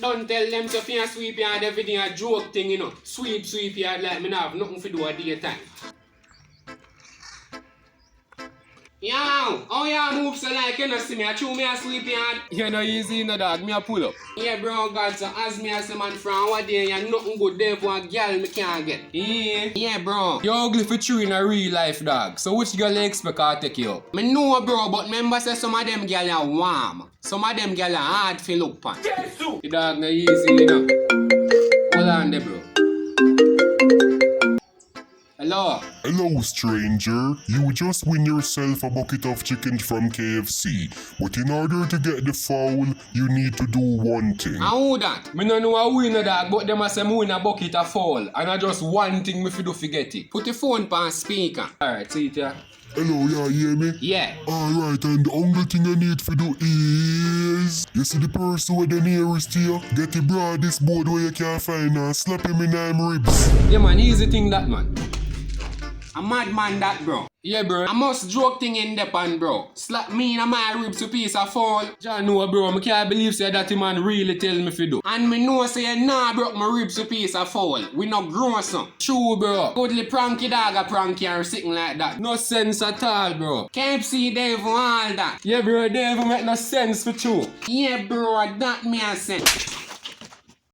Don't tell them to fin sweep yard every day a joke thing, you know. Sweep yard like me not have nothing to do at daytime. Yo, how you move so like you know see me? I chew me a sweep yard. You know easy, you know dog, me a pull up. Yeah, bro, God, so as me as a man from what day, you nothing good there for a girl me can't get. Yeah, bro. You're ugly for true in a real life, dog. So which girl you expect I take you up? Me know, bro, but remember say some of them girl are warm. Some of them girl are hard to look upon. The dog no easy, you know. Hold on there, bro. Hello? Hello, stranger. You just win yourself a bucket of chicken from KFC. But in order to get the fowl, you need to do one thing. And who that? Me no know a winner dog, but them a say me win a bucket of fall. And I just one thing me fi do forget it. Put the phone on speaker. Alright, see it yeah. Hello, yeah, you hear me? Yeah. Alright, and the only thing I need to do is... You see the person with the nearest to you? Get the broadest board where you can find and slap him in them ribs. Yeah man, easy thing that man. A madman that, bro. Yeah bro. I must joke thing in the pan, bro. Slap me in my ribs to piece of fall. John know bro, I can't believe say that man really tell me fi do. And me know say nah broke my ribs to piece of foul. We not grown some. True bro. Goodly pranky dog a pranky or something like that. No sense at all bro. Kfc Addict all that. Yeah bro, they even make no sense for true. Yeah bro, that me a sense.